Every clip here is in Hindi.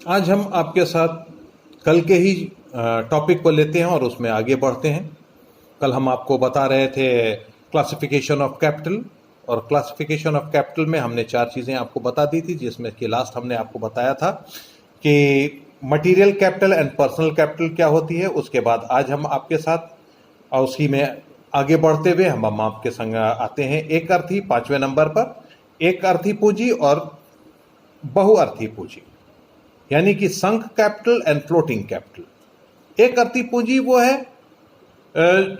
आज हम आपके साथ कल के ही टॉपिक को लेते हैं और उसमें आगे बढ़ते हैं। कल हम आपको बता रहे थे क्लासिफिकेशन ऑफ कैपिटल, और क्लासिफिकेशन ऑफ कैपिटल में हमने 4 चीज़ें आपको बता दी थी, जिसमें कि लास्ट हमने आपको बताया था कि material capital and personal capital क्या होती है। उसके बाद आज हम आपके साथ और उसी में आगे बढ़ते हुए हम आपके संग आते हैं एक अर्थी 5वें नंबर पर, एक अर्थी पूंजी और बहुअर्थी पूंजी, यानी कि संक कैपिटल एंड फ्लोटिंग कैपिटल। एक अर्थी पूंजी वो है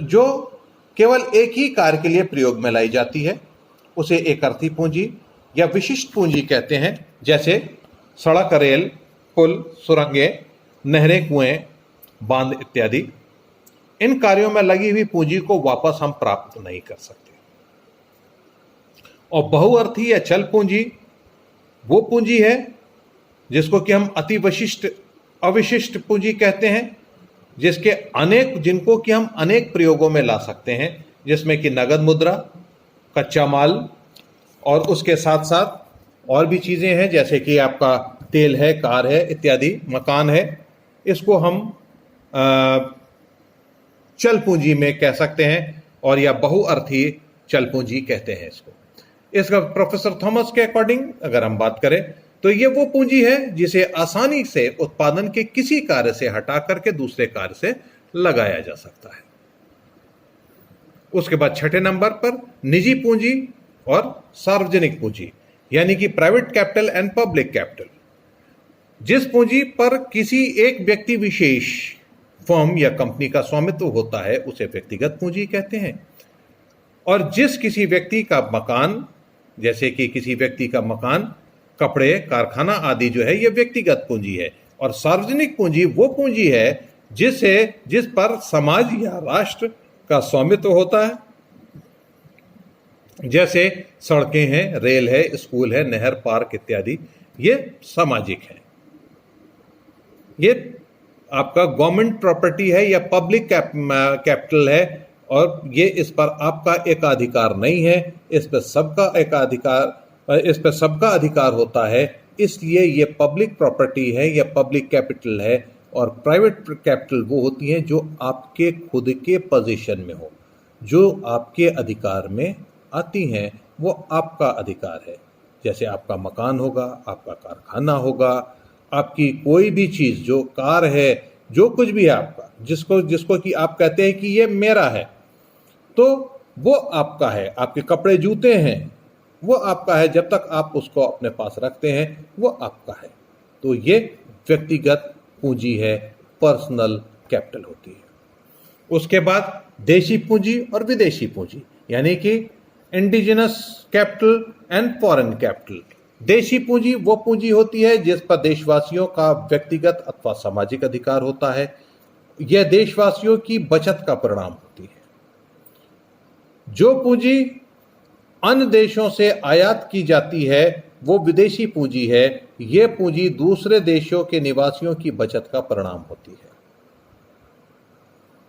जो केवल एक ही कार्य के लिए प्रयोग में लाई जाती है, उसे एक अर्थी पूंजी या विशिष्ट पूंजी कहते हैं। जैसे सड़क, रेल, पुल, सुरंगें, नहरें, कुएं, बांध इत्यादि। इन कार्यों में लगी हुई पूंजी को वापस हम प्राप्त नहीं कर सकते। और बहुअर्थी या चल पूंजी वो पूंजी है जिसको कि हम अति विशिष्ट अविशिष्ट पूंजी कहते हैं, जिनको कि हम अनेक प्रयोगों में ला सकते हैं, जिसमें कि नगद मुद्रा, कच्चा माल और उसके साथ साथ और भी चीजें हैं, जैसे कि आपका तेल है, कार है इत्यादि, मकान है। इसको हम चल पूंजी में कह सकते हैं, और या बहुअर्थी चल पूंजी कहते हैं इसको। इसका प्रोफेसर थॉमस के अकॉर्डिंग अगर हम बात करें तो ये वो पूंजी है जिसे आसानी से उत्पादन के किसी कार्य से हटा करके दूसरे कार्य से लगाया जा सकता है। उसके बाद 6ठे नंबर पर निजी पूंजी और सार्वजनिक पूंजी, यानी कि private capital and public capital. जिस पूंजी पर किसी एक व्यक्ति विशेष, फर्म या कंपनी का स्वामित्व होता है उसे व्यक्तिगत पूंजी कहते हैं। और जिस किसी व्यक्ति का मकान, जैसे कि किसी व्यक्ति का मकान, कपड़े, कारखाना आदि जो है, यह व्यक्तिगत पूंजी है। और सार्वजनिक पूंजी वो पूंजी है जिस पर समाज या राष्ट्र का स्वामित्व होता है, जैसे सड़कें हैं, रेल है, स्कूल है, नहर, पार्क इत्यादि। ये सामाजिक है, ये आपका गवर्नमेंट प्रॉपर्टी है या पब्लिक कैपिटल है, और ये इस पर आपका एकाधिकार नहीं है, इस पर सबका अधिकार होता है। इसलिए ये पब्लिक प्रॉपर्टी है या पब्लिक कैपिटल है। और प्राइवेट कैपिटल वो होती हैं जो आपके खुद के पोजीशन में हो, जो आपके अधिकार में आती हैं, वो आपका अधिकार है। जैसे आपका मकान होगा, आपका कारखाना होगा, आपकी कोई भी चीज़, जो कार है, जो कुछ भी है आपका, जिसको कि आप कहते हैं कि ये मेरा है, तो वो आपका है। आपके कपड़े, जूते हैं, वो आपका है। जब तक आप उसको अपने पास रखते हैं वो आपका है। तो ये व्यक्तिगत पूंजी है, पर्सनल कैपिटल होती है। उसके बाद देशी पूंजी और विदेशी पूंजी, यानी कि indigenous capital and foreign capital. देशी पूंजी वो पूंजी होती है जिस पर देशवासियों का व्यक्तिगत अथवा सामाजिक अधिकार होता है। यह देशवासियों की बचत का परिणाम होती है। जो पूंजी अन्य देशों से आयात की जाती है वो विदेशी पूंजी है। यह पूंजी दूसरे देशों के निवासियों की बचत का परिणाम होती है।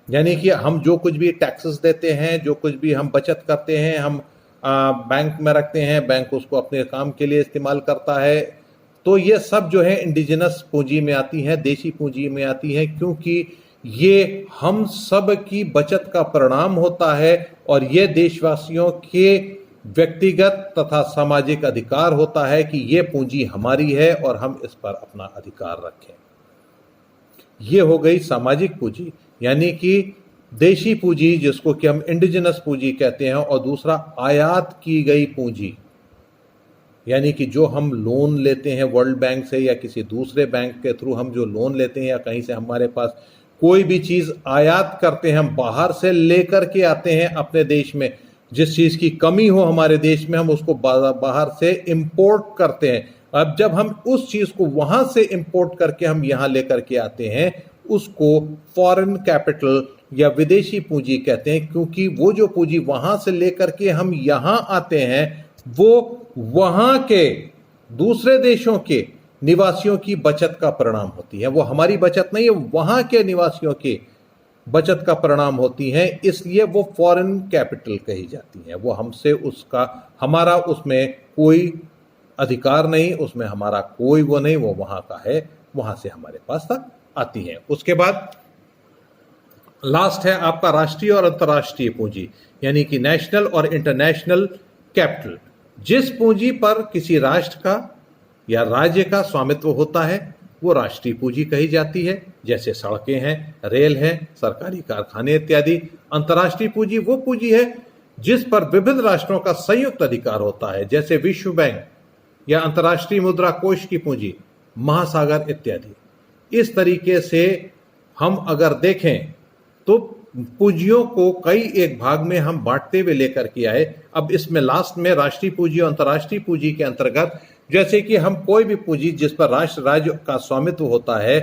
यानी कि हम जो कुछ भी टैक्सेस देते हैं, जो कुछ भी हम बचत करते हैं, हम बैंक में रखते हैं, बैंक उसको अपने काम के लिए इस्तेमाल करता है, तो ये सब जो है इंडिजिनस पूंजी में आती है, देशी पूंजी में आती है, क्योंकि ये हम सब की बचत का परिणाम होता है और ये देशवासियों के व्यक्तिगत तथा सामाजिक अधिकार होता है कि ये पूंजी हमारी है और हम इस पर अपना अधिकार रखें। ये हो गई सामाजिक पूंजी, यानी कि देशी पूंजी जिसको कि हम इंडिजिनस पूंजी कहते हैं। और दूसरा आयात की गई पूंजी, यानी कि जो हम लोन लेते हैं वर्ल्ड बैंक से या किसी दूसरे बैंक के थ्रू हम जो लोन लेते हैं, या कहीं से हमारे पास कोई भी चीज़ आयात करते हैं, हम बाहर से लेकर के आते हैं अपने देश में, जिस चीज़ की कमी हो हमारे देश में हम उसको बाहर से इंपोर्ट करते हैं। अब जब हम उस चीज़ को वहाँ से इंपोर्ट करके हम यहाँ लेकर के आते हैं, उसको फॉरेन कैपिटल या विदेशी पूंजी कहते हैं, क्योंकि वो जो पूंजी वहाँ से लेकर के हम यहाँ आते हैं वो वहाँ के दूसरे देशों के निवासियों की बचत का परिणाम होती है। वो हमारी बचत नहीं है, वहाँ के निवासियों की बचत का परिणाम होती है। इसलिए वो फॉरेन कैपिटल कही जाती है। वो हमसे हमारा उसमें कोई अधिकार नहीं, उसमें हमारा कोई वो नहीं, वो वहां का है, वहां से हमारे पास तक आती है। उसके बाद लास्ट है आपका राष्ट्रीय और अंतर्राष्ट्रीय पूंजी, यानी कि नेशनल और इंटरनेशनल कैपिटल। जिस पूंजी पर किसी राष्ट्र का या राज्य का स्वामित्व होता है वो राष्ट्रीय पूंजी कही जाती है, जैसे सड़कें हैं, रेल है, सरकारी कारखाने इत्यादि। अंतर्राष्ट्रीय पूंजी वो पूंजी है जिस पर विभिन्न राष्ट्रों का संयुक्त अधिकार होता है, जैसे विश्व बैंक या अंतर्राष्ट्रीय मुद्रा कोष की पूंजी, महासागर इत्यादि। इस तरीके से हम अगर देखें तो पूंजियों को कई एक भाग में हम बांटते हुए लेकर के आए। अब इसमें लास्ट में राष्ट्रीय पूंजी और अंतर्राष्ट्रीय पूंजी के अंतर्गत, जैसे कि हम कोई भी पूंजी जिस पर राष्ट्र राज्य का स्वामित्व होता है,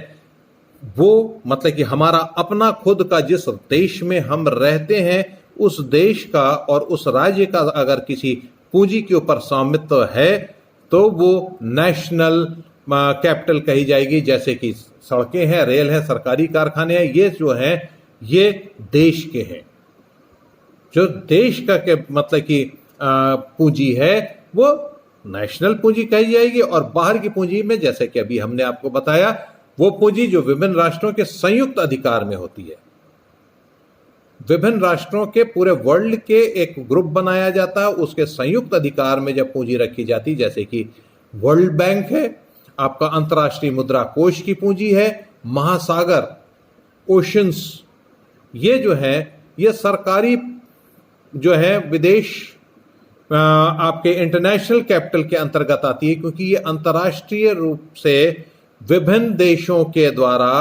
वो मतलब कि हमारा अपना खुद का, जिस देश में हम रहते हैं उस देश का और उस राज्य का अगर किसी पूंजी के ऊपर स्वामित्व है तो वो नेशनल कैपिटल कही जाएगी। जैसे कि सड़कें हैं, रेल है, सरकारी कारखाने हैं, ये जो हैं ये देश के हैं। जो देश का के मतलब कि पूंजी है वो नेशनल पूंजी कही जाएगी, और बाहर की पूंजी में जैसे कि अभी हमने आपको बताया वो पूंजी जो विभिन्न राष्ट्रों के संयुक्त अधिकार में होती है। विभिन्न राष्ट्रों के पूरे वर्ल्ड के एक ग्रुप बनाया जाता है, उसके संयुक्त अधिकार में जब पूंजी रखी जाती, जैसे कि वर्ल्ड बैंक है, आपका अंतर्राष्ट्रीय मुद्रा कोष की पूंजी है, महासागर ओशंस, ये जो है ये सरकारी जो है विदेश आपके इंटरनेशनल कैपिटल के अंतर्गत आती है, क्योंकि ये अंतर्राष्ट्रीय रूप से विभिन्न देशों के द्वारा